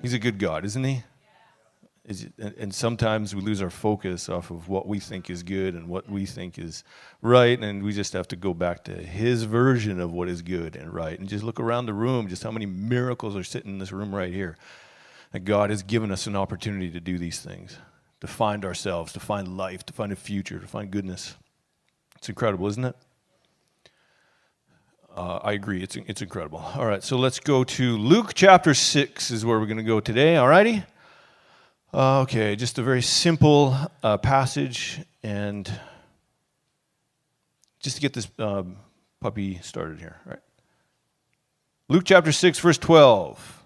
He's a good God, isn't he? And sometimes we lose our focus off of what we think is good and what we think is right, and we just have to go back to his version of what is good and right. And just look around the room, just how many miracles are sitting in this room right here. That God has given us an opportunity to do these things, to find ourselves, to find life, to find a future, to find goodness. It's incredible, isn't it? I agree, it's incredible. All right, so let's go to Luke chapter 6 is where we're going to go today, all righty? Okay, just a very simple passage, and just to get this puppy started here, right? Luke chapter 6, verse 12.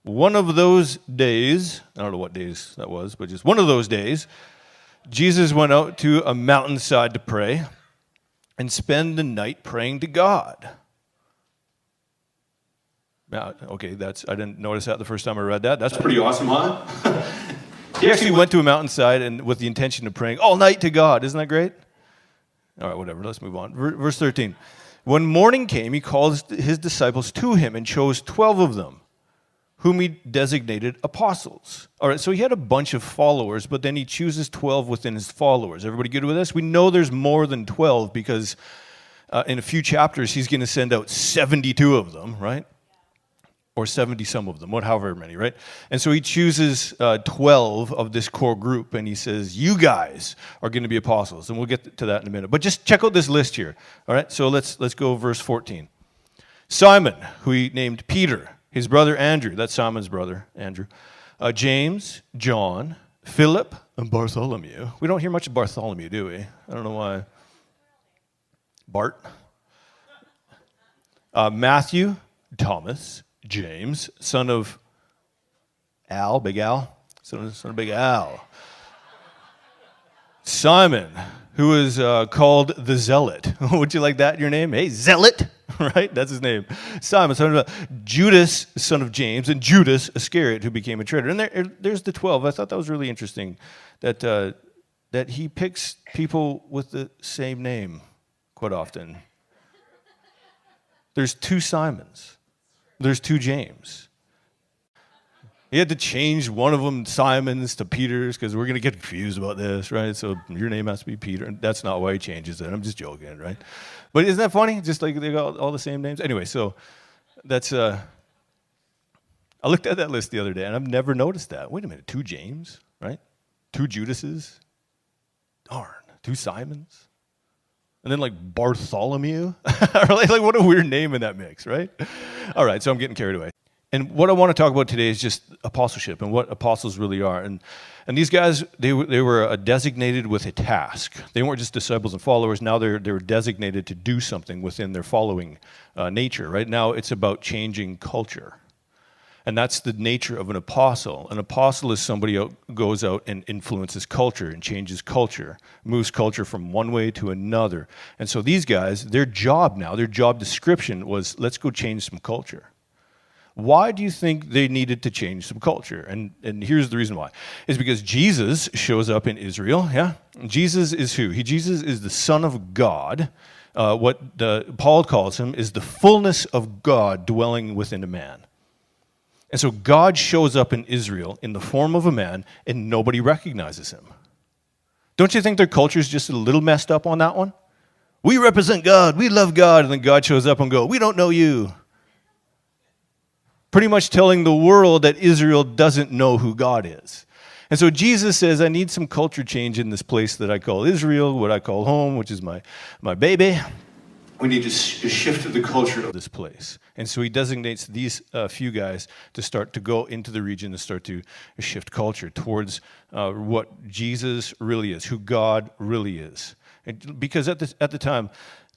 One of those days, I don't know what days that was, but just one of those days, Jesus went out to a mountainside to pray and spend the night praying to God. Now, okay, I didn't notice that the first time I read that. That's pretty awesome, huh? He actually went to a mountainside and with the intention of praying all night to God. Isn't that great? All right, whatever. Let's move on. Verse 13. When morning came, he called his disciples to him and chose 12 of them, whom he designated apostles. All right, so he had a bunch of followers, but then he chooses 12 within his followers. Everybody good with this? We know there's more than 12 because in a few chapters, he's going to send out 72 of them, right? Or 70 some of them, however many, right? And so he chooses 12 of this core group, and he says, you guys are going to be apostles. And we'll get to that in a minute. But just check out this list here. All right, so let's go verse 14. Simon, who he named Peter, his brother Andrew, that's Simon's brother, Andrew. James, John, Philip, and Bartholomew. We don't hear much of Bartholomew, do we? I don't know why. Bart. Matthew, Thomas, James, son of Al, Big Al, son of Big Al. Simon, who is called the Zealot. Would you like that in your name? Hey, Zealot, right? That's his name. Simon, son of Judas, son of James, and Judas Iscariot, who became a traitor. And there's the 12. I thought that was really interesting, that he picks people with the same name quite often. There's 2 Simons. There's 2 James. He had to change one of them, Simon's, to Peter's, because we're going to get confused about this, right? So your name has to be Peter. And that's not why he changes it. I'm just joking, right? But isn't that funny? Just like they got all the same names. Anyway, so that's... I looked at that list the other day, and I've never noticed that. Wait a minute, 2 James, right? 2 Judases? Darn, 2 Simons? And then like Bartholomew? like what a weird name in that mix, right? All right, so I'm getting carried away. And what I want to talk about today is just apostleship and what apostles really are. And these guys, they were designated with a task. They weren't just disciples and followers. Now they were designated to do something within their following nature. Right now it's about changing culture. And that's the nature of an apostle. An apostle is somebody who goes out and influences culture and changes culture, moves culture from one way to another. And so these guys, their job description was, let's go change some culture. Why do you think they needed to change some culture? And here's the reason why. It's because Jesus shows up in Israel, yeah? Jesus is who? Jesus is the Son of God. What Paul calls him is the fullness of God dwelling within a man. And so God shows up in Israel in the form of a man, and nobody recognizes him. Don't you think their culture is just a little messed up on that one? We represent God, we love God, and then God shows up and goes, we don't know you. Pretty much telling the world that Israel doesn't know who God is. And so Jesus says, I need some culture change in this place that I call Israel, what I call home, which is my baby. We need to shift the culture of this place. And so he designates these few guys to start to go into the region and start to shift culture towards what Jesus really is, who God really is. Because at the time,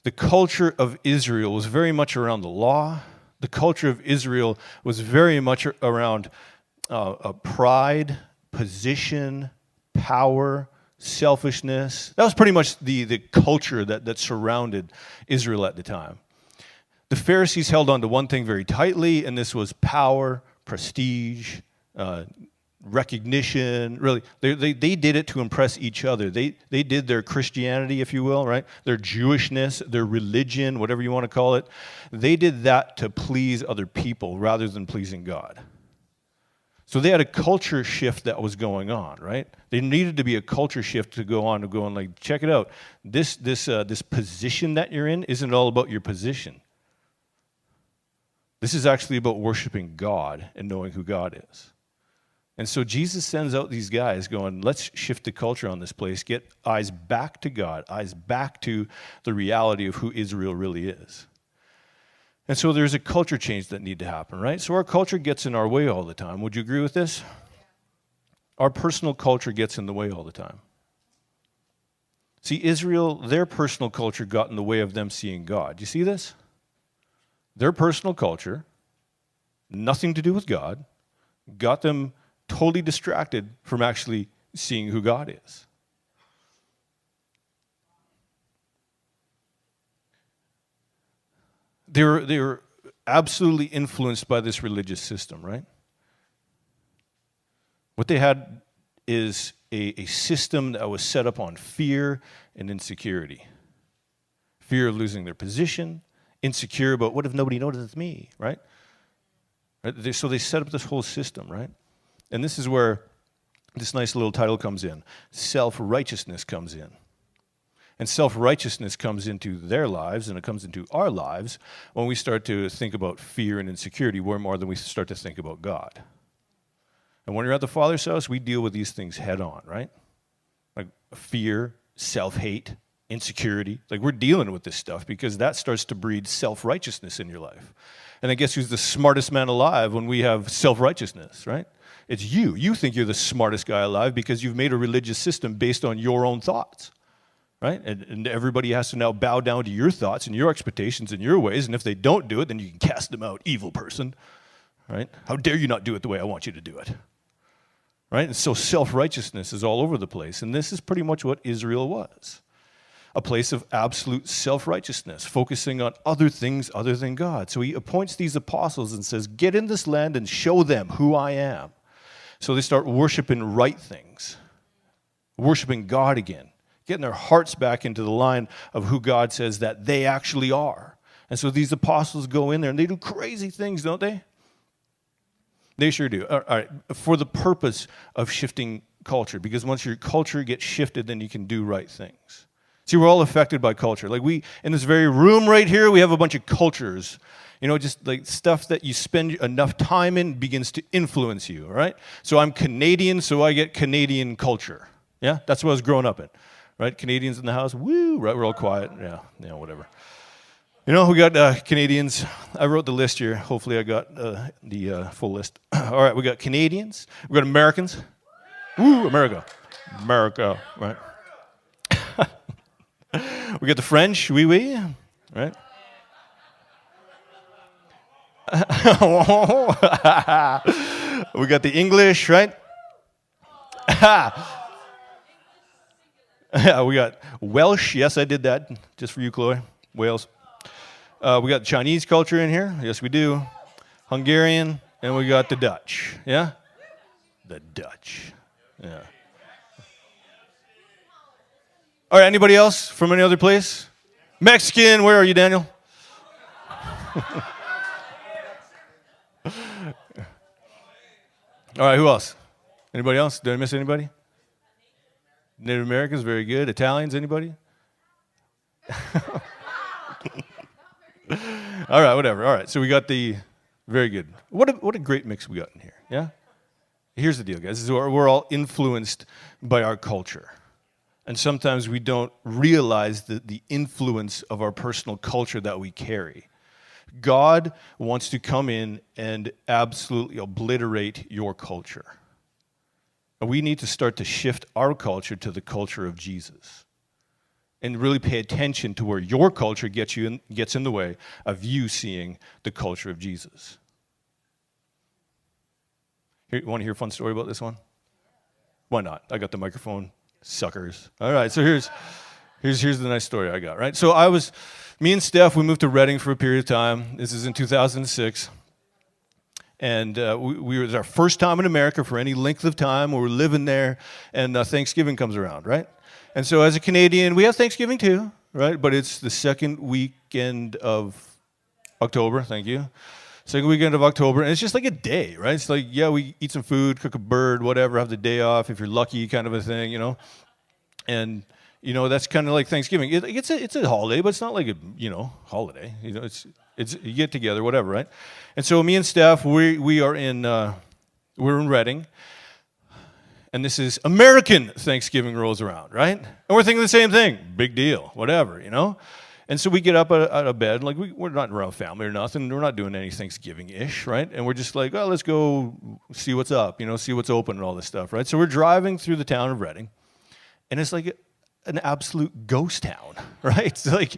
the culture of Israel was very much around the law. The culture of Israel was very much around pride, position, power, selfishness. That was pretty much the culture that surrounded Israel at the time. The Pharisees held on to one thing very tightly, and this was power, prestige, recognition. Really, they did it to impress each other. They did their Christianity, if you will, right? Their Jewishness, their religion, whatever you want to call it. They did that to please other people rather than pleasing God. So they had a culture shift that was going on, right? There needed to be a culture shift to go on, like, check it out. This position that you're in isn't all about your position. This is actually about worshiping God and knowing who God is. And so Jesus sends out these guys going, let's shift the culture on this place, get eyes back to God, eyes back to the reality of who Israel really is. And so there's a culture change that need to happen, right? So our culture gets in our way all the time. Would you agree with this? Our personal culture gets in the way all the time. See, Israel, their personal culture got in the way of them seeing God. Do you see this? Their personal culture, nothing to do with God, got them totally distracted from actually seeing who God is. They were absolutely influenced by this religious system, right? What they had is a system that was set up on fear and insecurity. Fear of losing their position, insecure about what if nobody notices me, right? So they set up this whole system, right? And this is where this nice little title comes in. Self-righteousness comes in. And self-righteousness comes into their lives, and it comes into our lives when we start to think about fear and insecurity way more than we start to think about God. And when you're at the Father's house, we deal with these things head on, right? Like fear, self-hate, insecurity. Like we're dealing with this stuff because that starts to breed self-righteousness in your life. And I guess who's the smartest man alive when we have self-righteousness, right? It's you. You think you're the smartest guy alive because you've made a religious system based on your own thoughts, right? And everybody has to now bow down to your thoughts and your expectations and your ways. And if they don't do it, then you can cast them out, evil person, right? How dare you not do it the way I want you to do it, right? And so self-righteousness is all over the place. And this is pretty much what Israel was. A place of absolute self-righteousness, focusing on other things other than God. So he appoints these apostles and says, get in this land and show them who I am. So they start worshiping right things, worshiping God again, getting their hearts back into the line of who God says that they actually are. And so these apostles go in there and they do crazy things, don't they? They sure do. All right, for the purpose of shifting culture, because once your culture gets shifted, then you can do right things. See, we're all affected by culture. Like in this very room right here, we have a bunch of cultures. You know, just like stuff that you spend enough time in begins to influence you, all right? So I'm Canadian, so I get Canadian culture. Yeah, that's what I was growing up in, right? Canadians in the house, woo, right? We're all quiet. Yeah, whatever. You know, we got Canadians. I wrote the list here. Hopefully I got the full list. All right, we got Canadians. We got Americans. Woo, America. America, right? We got the French, oui, right? We got the English, right? We got Welsh. Yes, I did that. Just for you, Chloe. Wales. We got Chinese culture in here. Yes, we do. Hungarian. And we got the Dutch. Yeah? The Dutch. Yeah. All right, anybody else from any other place? Mexican, where are you, Daniel? All right, who else? Anybody else? Did I miss anybody? Native Americans, very good. Italians, anybody? All right, whatever. All right, so we got the, very good. What a great mix we got in here, yeah? Here's the deal, guys. We're all influenced by our culture. And sometimes we don't realize the influence of our personal culture that we carry. God wants to come in and absolutely obliterate your culture. And we need to start to shift our culture to the culture of Jesus. And really pay attention to where your culture gets in the way of you seeing the culture of Jesus. Here, you want to hear a fun story about this one? Why not? I got the microphone. Suckers. All right, so here's the nice story I got, right? So me and Steph, we moved to Reading for a period of time. This is in 2006. And it was our first time in America for any length of time. We were living there, and Thanksgiving comes around, right? And so as a Canadian, we have Thanksgiving too, right? But it's the second weekend of October, thank you. Second weekend of October, and it's just like a day, right? It's like, yeah, we eat some food, cook a bird, whatever, have the day off if you're lucky, kind of a thing, And that's kind of like Thanksgiving. It's a holiday, but it's not like a holiday. It's you get together, whatever, right? And so me and Steph, we're in Reading, and this is American Thanksgiving rolls around, right? And we're thinking the same thing, big deal, whatever, And so we get up out of bed, like we're not around family or nothing. We're not doing any Thanksgiving-ish, right? And we're just like, oh, let's go see what's up, see what's open and all this stuff, right? So we're driving through the town of Reading, and it's like an absolute ghost town, right? It's like,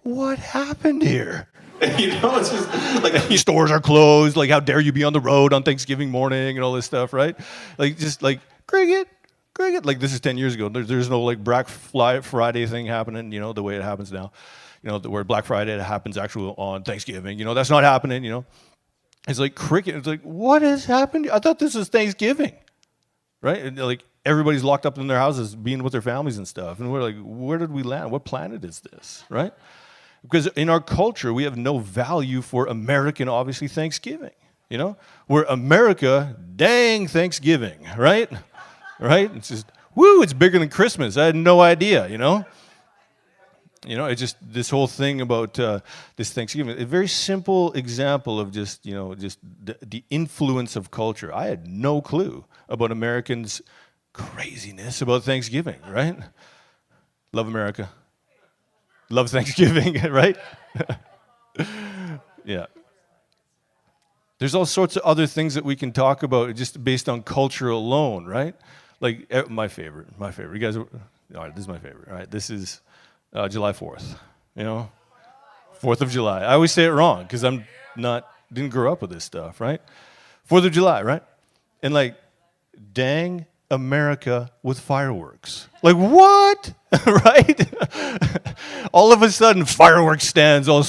what happened here? It's just like stores are closed. Like, how dare you be on the road on Thanksgiving morning and all this stuff, right? Like, just like cricket. Like, this is 10 years ago. There's no like Black Friday thing happening, the way it happens now. Where Black Friday happens actually on Thanksgiving. That's not happening. It's like cricket. It's like, what has happened? I thought this was Thanksgiving, right? And like, everybody's locked up in their houses, being with their families and stuff. And we're like, where did we land? What planet is this, right? Because in our culture, we have no value for American, obviously, Thanksgiving. We're America, dang Thanksgiving, right? Right? It's just, woo, it's bigger than Christmas. I had no idea, It's just this whole thing about this Thanksgiving. A very simple example of just the influence of culture. I had no clue about Americans' craziness about Thanksgiving, right? Love America. Love Thanksgiving, right? Yeah. There's all sorts of other things that we can talk about just based on culture alone, right? Like my favorite. You guys, all right, this is my favorite. All right, this is July 4th. 4th of July. I always say it wrong because didn't grow up with this stuff, right? 4th of July, right? And like, dang America with fireworks. Like, what? Right? All of a sudden, fireworks stands all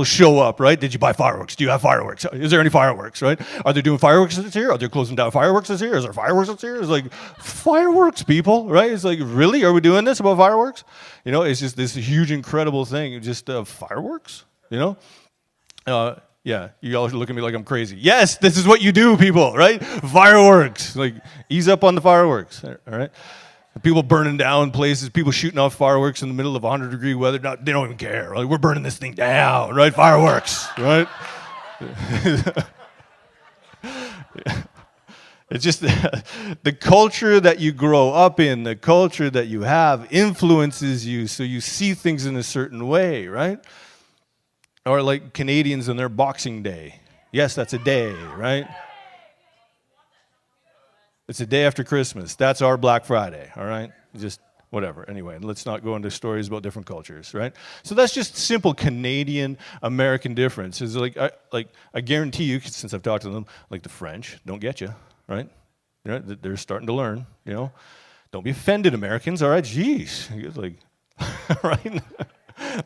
show up, right? Did you buy fireworks? Do you have fireworks? Is there any fireworks, right? Are they doing fireworks this year? Are they closing down fireworks this year? Is there fireworks this year? It's like, fireworks, people, right? It's like, really? Are we doing this about fireworks? It's just this huge, incredible thing, just fireworks, Yeah, you all look at me like I'm crazy. Yes, this is what you do, people, right? Fireworks. Like, ease up on the fireworks, all right? People burning down places, people shooting off fireworks in the middle of 100-degree weather. They don't even care. Like, we're burning this thing down, right? Fireworks, right? It's just the culture that you grow up in, the culture that you have influences you, so you see things in a certain way, right? Or like Canadians and their Boxing Day. Yes, that's a day, right? It's a day after Christmas. That's our Black Friday, all right? Just whatever. Anyway, let's not go into stories about different cultures, right? So that's just simple Canadian-American difference. Is I guarantee you, since I've talked to them, like the French don't get you, right? They're starting to learn, Don't be offended, Americans, all right? Jeez. Like, right?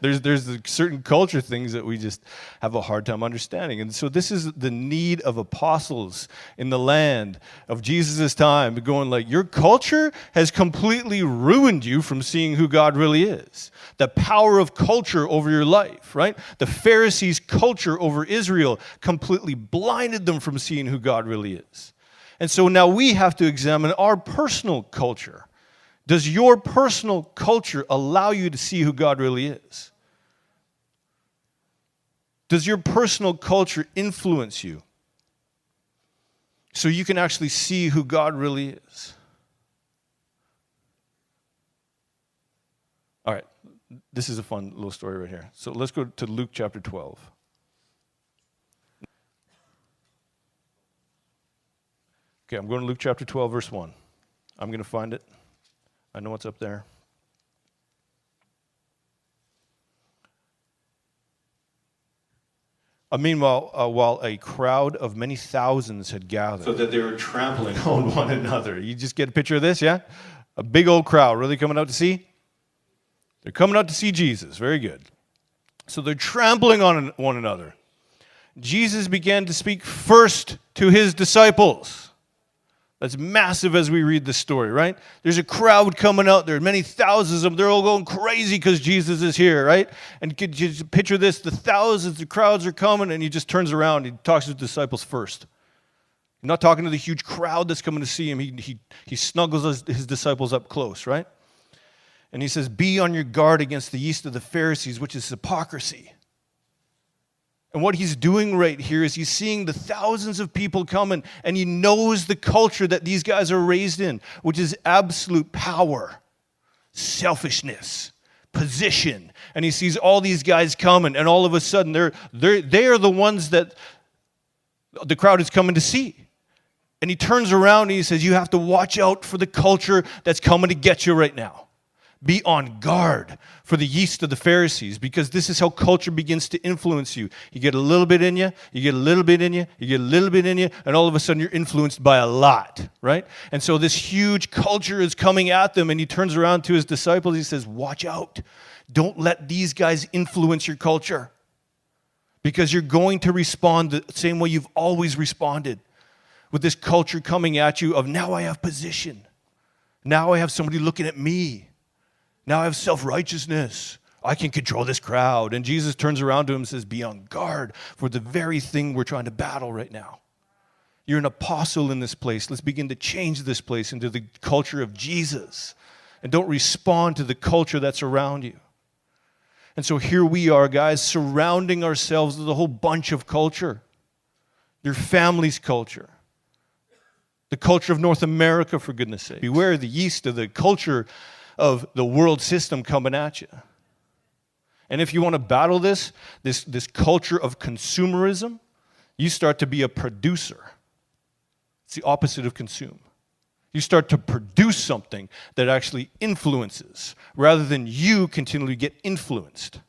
There's certain culture things that we just have a hard time understanding. And so this is the need of apostles in the land of Jesus' time, going like, your culture has completely ruined you from seeing who God really is. The power of culture over your life, right? The Pharisees' culture over Israel completely blinded them from seeing who God really is. And so now we have to examine our personal culture. Does your personal culture allow you to see who God really is? Does your personal culture influence you so you can actually see who God really is? All right, this is a fun little story right here. So let's go to Luke chapter 12. Okay, I'm going to Luke chapter 12, verse 1. I'm going to find it. I know what's up there. Meanwhile, while a crowd of many thousands had gathered, so that they were trampling on one another. You just get a picture of this, yeah? A big old crowd, really coming out to see? They're coming out to see Jesus. Very good. So they're trampling on one another. Jesus began to speak first to his disciples. That's massive as we read this story, right? There's a crowd coming out there, many thousands of them. They're all going crazy because Jesus is here, right? And could you just picture this? The thousands, the crowds are coming, and he just turns around. He talks to his disciples first. He's not talking to the huge crowd that's coming to see him. He snuggles his disciples up close, right? And he says, be on your guard against the yeast of the Pharisees, which is hypocrisy. And what he's doing right here is he's seeing the thousands of people coming, and he knows the culture that these guys are raised in, which is absolute power, selfishness, position. And he sees all these guys coming, and all of a sudden they are the ones that the crowd is coming to see. And he turns around and he says, you have to watch out for the culture that's coming to get you right now. Be on guard for the yeast of the Pharisees, because this is how culture begins to influence you. You get a little bit in you, you get a little bit in you, you get a little bit in you, and all of a sudden you're influenced by a lot, right? And so this huge culture is coming at them, and he turns around to his disciples, he says, watch out. Don't let these guys influence your culture, because you're going to respond the same way you've always responded, with this culture coming at you of, now I have position. Now I have somebody looking at me. Now I have self-righteousness. I can control this crowd. And Jesus turns around to him and says, be on guard for the very thing we're trying to battle right now. You're an apostle in this place. Let's begin to change this place into the culture of Jesus. And don't respond to the culture that's around you. And so here we are, guys, surrounding ourselves with a whole bunch of culture. Your family's culture. The culture of North America, for goodness sake. Beware the yeast of the culture of the world system coming at you. And if you want to battle this culture of consumerism, you start to be a producer. It's the opposite of consume. You start to produce something that actually influences, rather than you continually get influenced.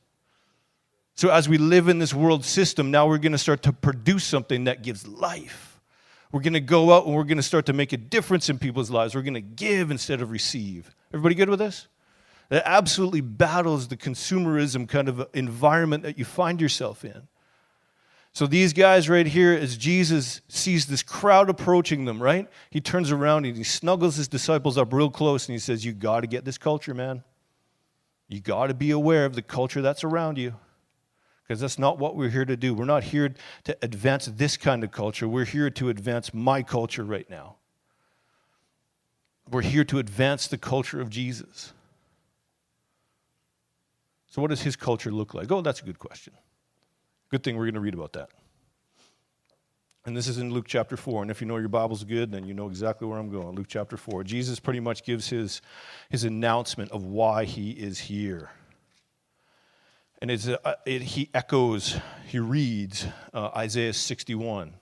So as we live in this world system, now we're going to start to produce something that gives life. We're going to go out and we're going to start to make a difference in people's lives. We're going to give instead of receive. Everybody good with this? That absolutely battles the consumerism kind of environment that you find yourself in. So these guys right here, as Jesus sees this crowd approaching them, right? He turns around and he snuggles his disciples up real close and he says, you got to get this culture, man. You got to be aware of the culture that's around you. Because that's not what we're here to do. We're not here to advance this kind of culture. We're here to advance my culture right now. We're here to advance the culture of Jesus. So what does his culture look like? Oh, that's a good question. Good thing we're going to read about that. And this is in Luke chapter 4. And if you know your Bible's good, then you know exactly where I'm going. Luke chapter 4. Jesus pretty much gives his announcement of why he is here. And he reads Isaiah 61.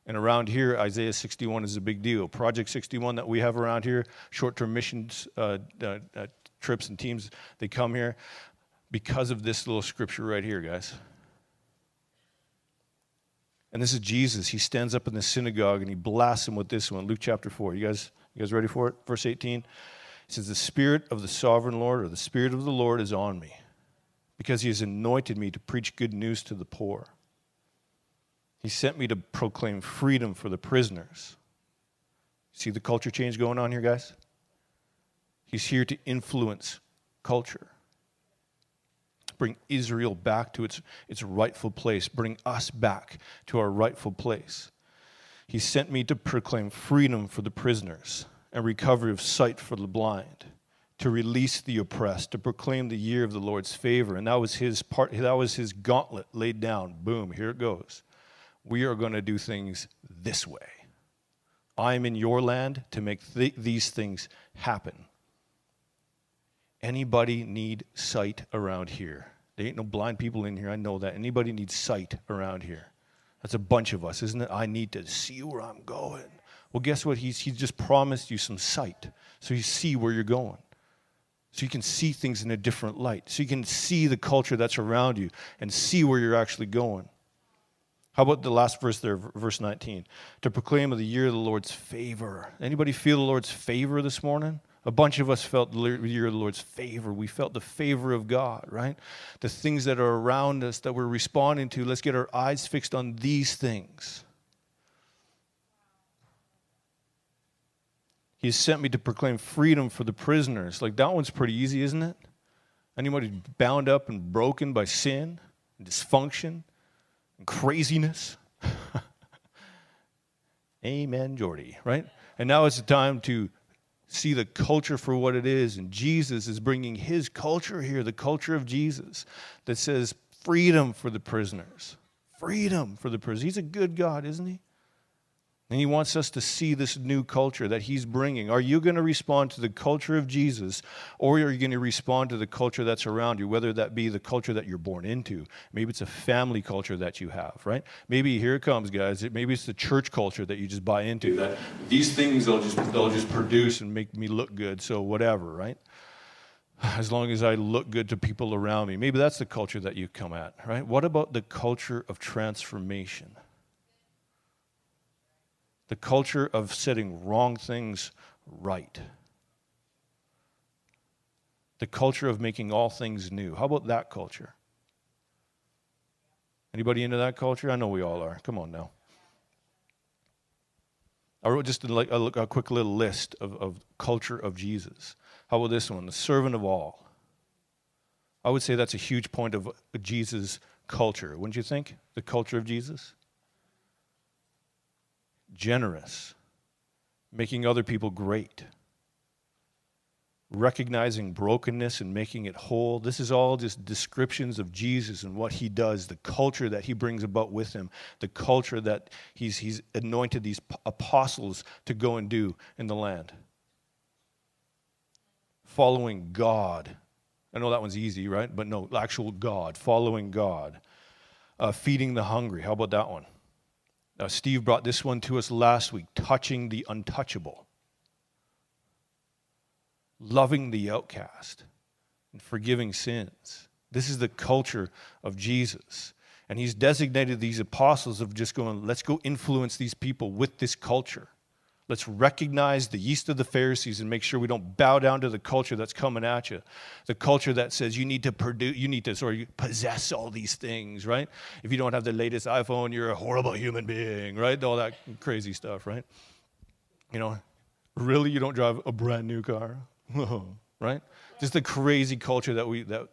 And around here, Isaiah 61 is a big deal. Project 61 that we have around here, short-term missions trips and teams, they come here because of this little scripture right here, guys. And this is Jesus. He stands up in the synagogue and he blasts them with this one, Luke chapter 4. You guys ready for it? Verse 18. It says, the Spirit of the sovereign Lord, or the Spirit of the Lord is on me, because he has anointed me to preach good news to the poor. He sent me to proclaim freedom for the prisoners. See the culture change going on here, guys? He's here to influence culture. Bring Israel back to its rightful place. Bring us back to our rightful place. He sent me to proclaim freedom for the prisoners and recovery of sight for the blind, to release the oppressed, to proclaim the year of the Lord's favor. And that was his part. That was his gauntlet laid down. Boom, here it goes. We are going to do things this way. I'm in your land to make these things happen. Anybody need sight around here? There ain't no blind people in here, I know that. Anybody need sight around here? That's a bunch of us, isn't it? I need to see where I'm going. Well, guess what? He just promised you some sight, so you see where you're going. So you can see things in a different light. So you can see the culture that's around you and see where you're actually going. How about the last verse there, verse 19? To proclaim of the year of the Lord's favor. Anybody feel the Lord's favor this morning? A bunch of us felt the year of the Lord's favor. We felt the favor of God, right? The things that are around us that we're responding to, let's get our eyes fixed on these things. He has sent me to proclaim freedom for the prisoners. Like, that one's pretty easy, isn't it? Anybody bound up and broken by sin and dysfunction and craziness? Amen, Geordie, right? And now it's the time to see the culture for what it is. And Jesus is bringing his culture here, the culture of Jesus, that says freedom for the prisoners. Freedom for the prisoners. He's a good God, isn't he? And he wants us to see this new culture that he's bringing. Are you going to respond to the culture of Jesus, or are you going to respond to the culture that's around you, whether that be the culture that you're born into? Maybe it's a family culture that you have, right? Maybe, here it comes, guys, maybe it's the church culture that you just buy into, that these things they'll just produce and make me look good, so whatever, right? As long as I look good to people around me. Maybe that's the culture that you come at, right? What about the culture of transformation? The culture of setting wrong things right. The culture of making all things new. How about that culture? Anybody into that culture? I know we all are. Come on now. I wrote just a quick little list of culture of Jesus. How about this one? The servant of all. I would say that's a huge point of Jesus' culture. Wouldn't you think? The culture of Jesus? Generous, making other people great, recognizing brokenness and making it whole. This is all just descriptions of Jesus and what he does, the culture that he brings about with him, the culture that he's anointed these apostles to go and do in the land. Following God. I know that one's easy, right? But no, actual God, following God. Feeding the hungry. How about that one? Steve brought this one to us last week, touching the untouchable, loving the outcast, and forgiving sins. This is the culture of Jesus. And he's designated these apostles of just going, let's go influence these people with this culture. Let's recognize the yeast of the Pharisees and make sure we don't bow down to the culture that's coming at you. The culture that says you need to possess all these things, right? If you don't have the latest iPhone, you're a horrible human being, right? All that crazy stuff, right? You know, really, you don't drive a brand new car, right? Just the crazy culture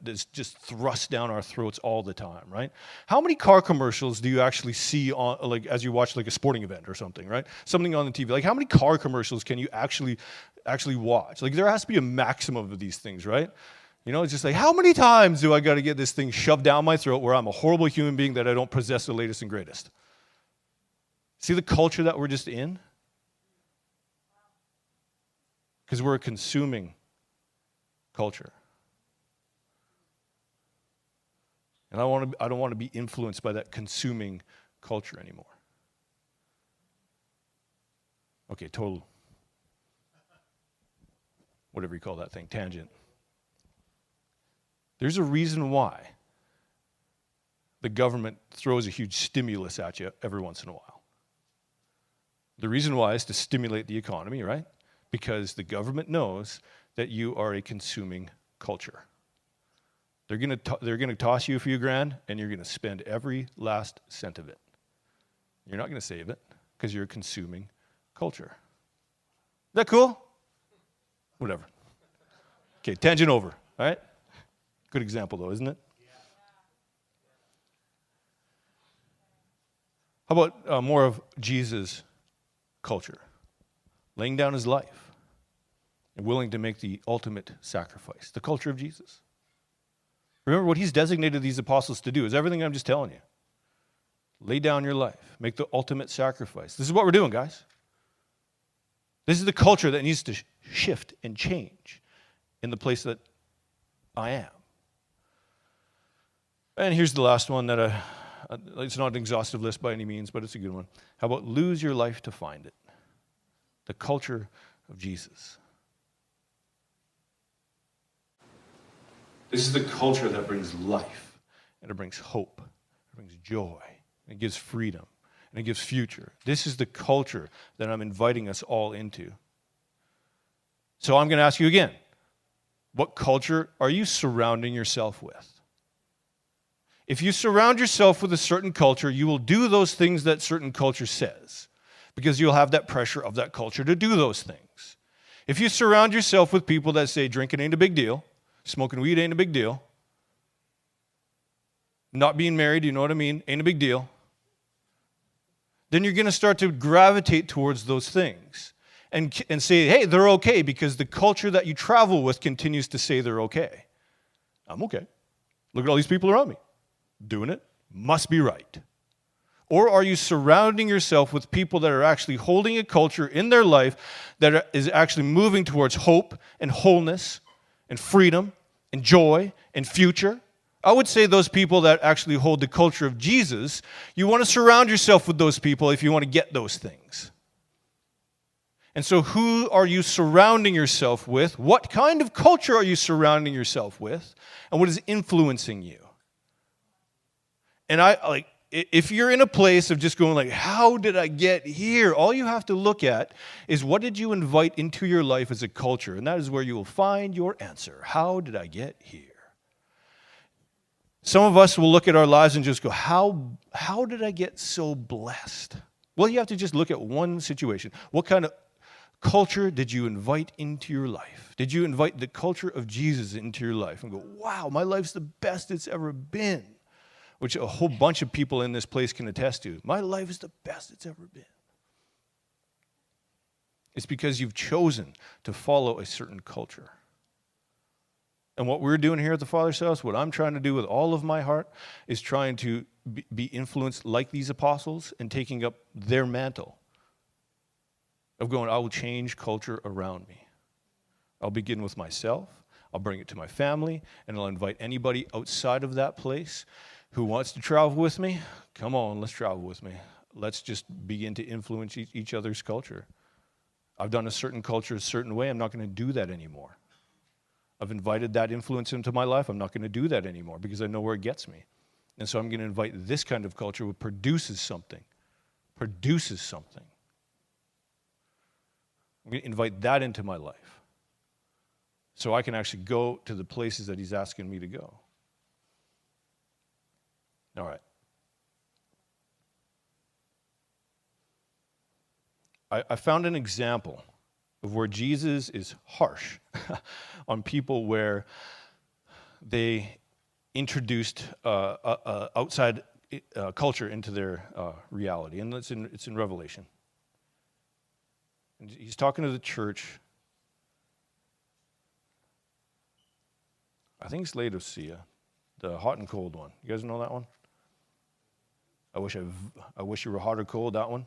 that's just thrust down our throats all the time, right? How many car commercials do you actually see on, like, as you watch like a sporting event or something, right? Something on the TV. Like, how many car commercials can you actually watch? Like, there has to be a maximum of these things, right? You know, it's just like, how many times do I got to get this thing shoved down my throat where I'm a horrible human being that I don't possess the latest and greatest? See the culture that we're just in? Because we're a consuming culture. And I don't want to be influenced by that consuming culture anymore. Okay, total, whatever you call that thing, tangent. There's a reason why the government throws a huge stimulus at you every once in a while. The reason why is to stimulate the economy, right? Because the government knows that you are a consuming culture. They're going to toss you a few grand, and you're going to spend every last cent of it. You're not going to save it because you're a consuming culture. Is that cool? Whatever. Okay, tangent over. All right? Good example, though, isn't it? How about more of Jesus' culture? Laying down his life. And willing to make the ultimate sacrifice. The culture of Jesus. Remember, what he's designated these apostles to do is everything I'm just telling you. Lay down your life. Make the ultimate sacrifice. This is what we're doing, guys. This is the culture that needs to shift and change in the place that I am. And here's the last one that it's not an exhaustive list by any means, but it's a good one. How about lose your life to find it? The culture of Jesus. This is the culture that brings life, and it brings hope, it brings joy, and it gives freedom, and it gives future. This is the culture that I'm inviting us all into. So I'm going to ask you again, what culture are you surrounding yourself with? If you surround yourself with a certain culture, you will do those things that certain culture says, because you'll have that pressure of that culture to do those things. If you surround yourself with people that say drinking ain't a big deal, smoking weed ain't a big deal, not being married, you know what I mean, ain't a big deal, then you're going to start to gravitate towards those things and say, hey, they're okay because the culture that you travel with continues to say they're okay. I'm okay. Look at all these people around me. Doing it. Must be right. Or are you surrounding yourself with people that are actually holding a culture in their life that is actually moving towards hope and wholeness and freedom and joy and future? I would say those people that actually hold the culture of Jesus, you want to surround yourself with those people if you want to get those things. And so who are you surrounding yourself with? What kind of culture are you surrounding yourself with? And what is influencing you? And if you're in a place of just going like, how did I get here? All you have to look at is what did you invite into your life as a culture? And that is where you will find your answer. How did I get here? Some of us will look at our lives and just go, how did I get so blessed? Well, you have to just look at one situation. What kind of culture did you invite into your life? Did you invite the culture of Jesus into your life and go, wow, my life's the best it's ever been? Which a whole bunch of people in this place can attest to. My life is the best it's ever been. It's because you've chosen to follow a certain culture. And what we're doing here at the Father's house, what I'm trying to do with all of my heart, is trying to be influenced like these apostles and taking up their mantle of going, I will change culture around me. I'll begin with myself, I'll bring it to my family, and I'll invite anybody outside of that place who wants to travel with me. Come on, let's travel with me. Let's just begin to influence each other's culture. I've done a certain culture a certain way. I'm not going to do that anymore. I've invited that influence into my life. I'm not going to do that anymore because I know where it gets me. And so I'm going to invite this kind of culture which produces something. Produces something. I'm going to invite that into my life so I can actually go to the places that he's asking me to go. All right. I found an example of where Jesus is harsh on people where they introduced outside culture into their reality. And it's in Revelation. And he's talking to the church. I think it's Laodicea, the hot and cold one. You guys know that one? I wish you were hot or cold, that one.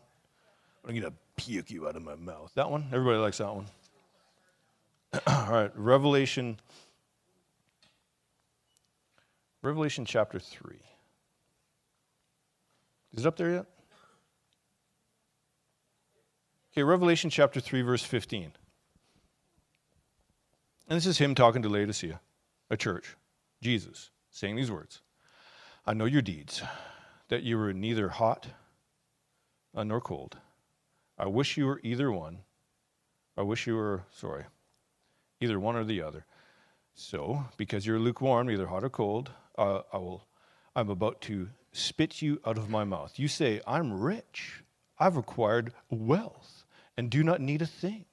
I'm going to puke you out of my mouth. That one? Everybody likes that one. All right, Revelation chapter 3. Is it up there yet? Okay, Revelation chapter 3, verse 15. And this is him talking to Laodicea, a church, Jesus, saying these words. I know your deeds, that you were neither hot nor cold. I wish you were either one. Either one or the other. So, because you're lukewarm, either hot or cold, I'm about to spit you out of my mouth. You say, I'm rich. I've acquired wealth and do not need a thing.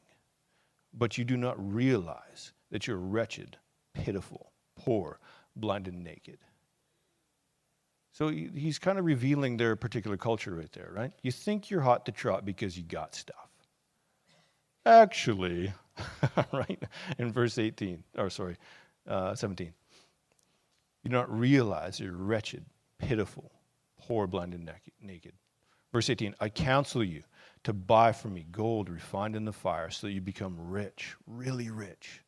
But you do not realize that you're wretched, pitiful, poor, blind, and naked. So he's kind of revealing their particular culture right there, right? You think you're hot to trot because you got stuff. Actually, right? In verse 17. You do not realize you're wretched, pitiful, poor, blind, and naked. Verse 18, I counsel you to buy from me gold refined in the fire so that you become rich, really rich.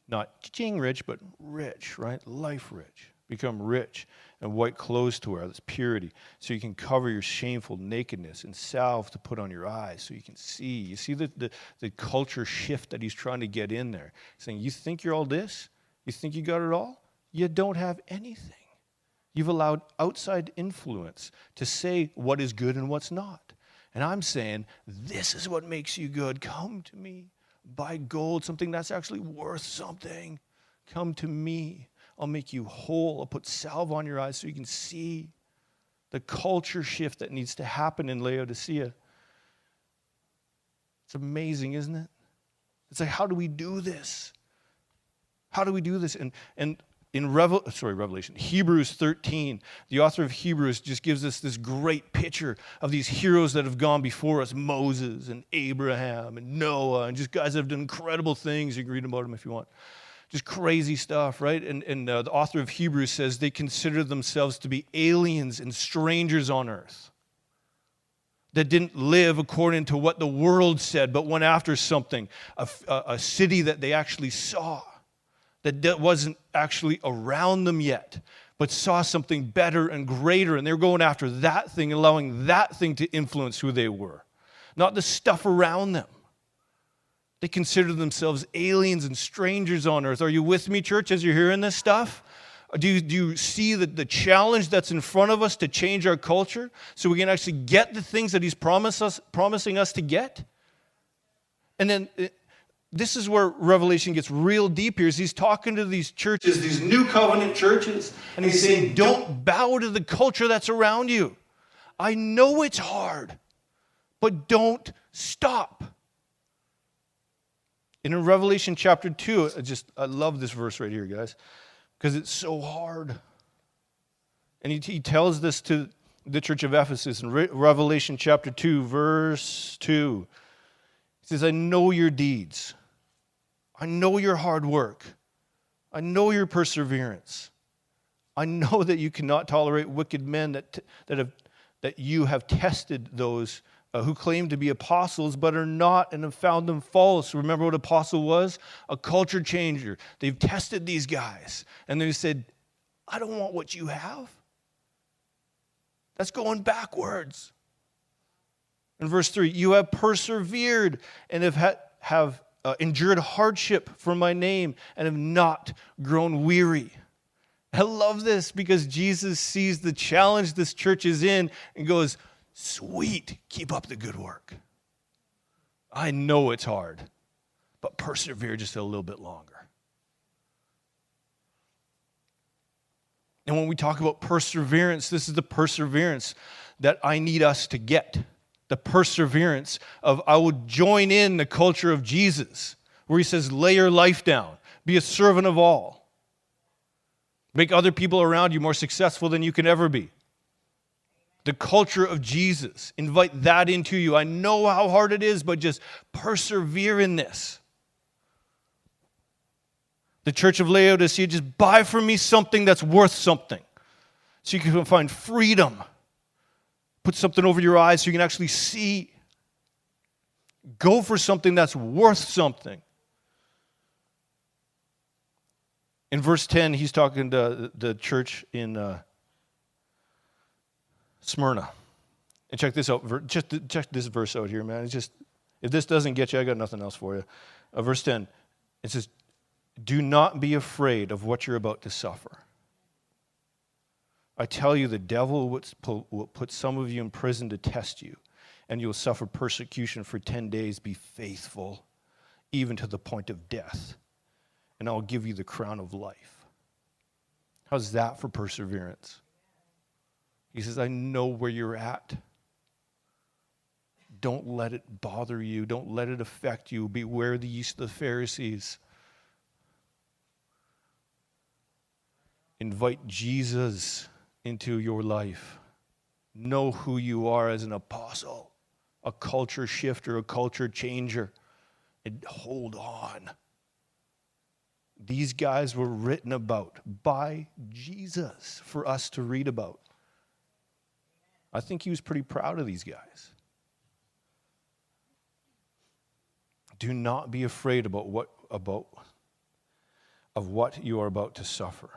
Not cha-ching rich, but rich, right? Life rich. Become rich and white clothes to wear, that's purity, so you can cover your shameful nakedness, and salve to put on your eyes so you can see. You see the culture shift that he's trying to get in there. Saying, you think you're all this? You think you got it all? You don't have anything. You've allowed outside influence to say what is good and what's not. And I'm saying, this is what makes you good. Come to me. Buy gold, something that's actually worth something. Come to me. I'll make you whole. I'll put salve on your eyes so you can see the culture shift that needs to happen in Laodicea. It's amazing, isn't it? It's like, how do we do this? How do we do this? And in Revelation, Hebrews 13, the author of Hebrews just gives us this great picture of these heroes that have gone before us, Moses and Abraham and Noah, and just guys that have done incredible things. You can read about them if you want. Just crazy stuff, right? And the author of Hebrews says they consider themselves to be aliens and strangers on earth that didn't live according to what the world said, but went after something, a city that they actually saw, that wasn't actually around them yet, but saw something better and greater, and they're going after that thing, allowing that thing to influence who they were, not the stuff around them. They consider themselves aliens and strangers on earth. Are you with me, church, as you're hearing this stuff? Do you see the challenge that's in front of us to change our culture so we can actually get the things that he's promising us to get? And then this is where Revelation gets real deep here. Is he's talking to these churches, these new covenant churches, and he's saying, don't bow to the culture that's around you. I know it's hard, but don't stop. And in Revelation chapter 2, I love this verse right here, guys, because it's so hard. And he tells this to the church of Ephesus in Revelation chapter 2, verse 2. He says, I know your deeds. I know your hard work. I know your perseverance. I know that you cannot tolerate wicked men, that you have tested those who claim to be apostles but are not and have found them false. Remember what apostle was? A culture changer. They've tested these guys and they said, I don't want what you have. That's going backwards. In verse 3, you have persevered and have endured hardship for my name and have not grown weary. I love this because Jesus sees the challenge this church is in and goes, sweet, keep up the good work. I know it's hard, but persevere just a little bit longer. And when we talk about perseverance, this is the perseverance that I need us to get. The perseverance of I will join in the culture of Jesus, where he says, lay your life down, be a servant of all. Make other people around you more successful than you can ever be. The culture of Jesus. Invite that into you. I know how hard it is, but just persevere in this. The church of Laodicea, just buy from me something that's worth something so you can find freedom. Put something over your eyes so you can actually see. Go for something that's worth something. In verse 10, he's talking to the church in Smyrna. And check this out. Check this verse out here, man. It's just, if this doesn't get you, I got nothing else for you. Verse 10, it says, do not be afraid of what you're about to suffer. I tell you, the devil will put some of you in prison to test you, and you'll suffer persecution for 10 days. Be faithful, even to the point of death, and I'll give you the crown of life. How's that for perseverance? He says, I know where you're at. Don't let it bother you. Don't let it affect you. Beware the yeast of the Pharisees. Invite Jesus into your life. Know who you are as an apostle, a culture shifter, a culture changer, and hold on. These guys were written about by Jesus for us to read about. I think he was pretty proud of these guys. Do not be afraid of what you are about to suffer.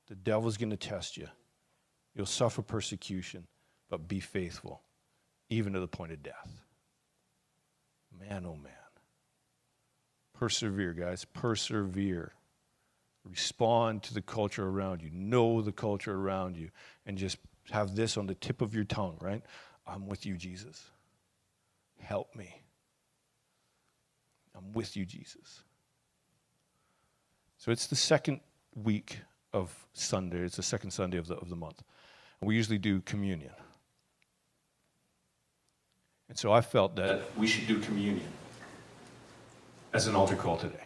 The devil's going to test you. You'll suffer persecution, but be faithful, even to the point of death. Man, oh man. Persevere, guys. Persevere. Respond to the culture around you. Know the culture around you. And just have this on the tip of your tongue, right? I'm with you, Jesus. Help me. I'm with you, Jesus. So it's the second week of Sunday. It's the second Sunday of the month. And we usually do communion. And so I felt that we should do communion as an altar call today.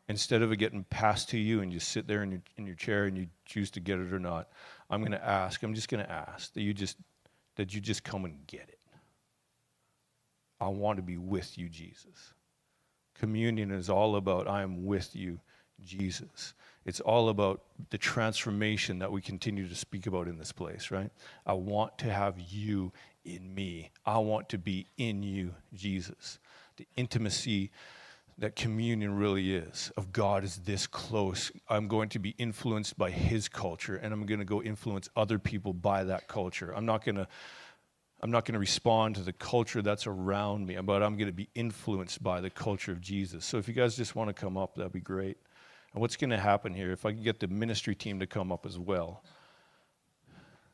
Instead of it getting passed to you and you sit there in your chair and you choose to get it or not, I'm just going to ask that you just come and get it. I want to be with you, Jesus. Communion is all about I am with you, Jesus. It's all about the transformation that we continue to speak about in this place, right? I want to have you in me. I want to be in you, Jesus. The intimacy that communion really is, of God is this close. I'm going to be influenced by his culture, and I'm going to go influence other people by that culture. I'm not going to respond to the culture that's around me, but I'm going to be influenced by the culture of Jesus. So if you guys just want to come up, that'd be great. And what's going to happen here, if I can get the ministry team to come up as well,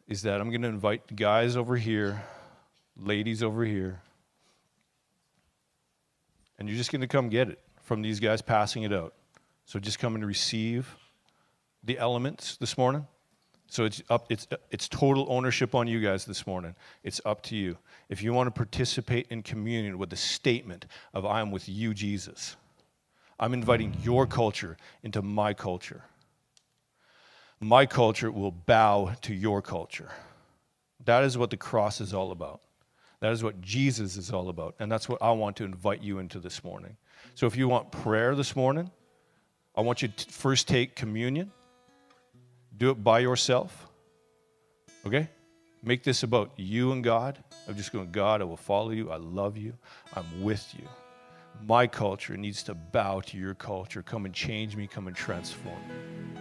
is that I'm going to invite guys over here, ladies over here, and you're just going to come get it from these guys passing it out. So just come and receive the elements this morning. So it's total ownership on you guys this morning. It's up to you. If you want to participate in communion with the statement of I am with you, Jesus, I'm inviting your culture into my culture. My culture will bow to your culture. That is what the cross is all about. That is what Jesus is all about. And that's what I want to invite you into this morning. So if you want prayer this morning, I want you to first take communion. Do it by yourself. Okay? Make this about you and God. I'm just going, God, I will follow you. I love you. I'm with you. My culture needs to bow to your culture. Come and change me. Come and transform me.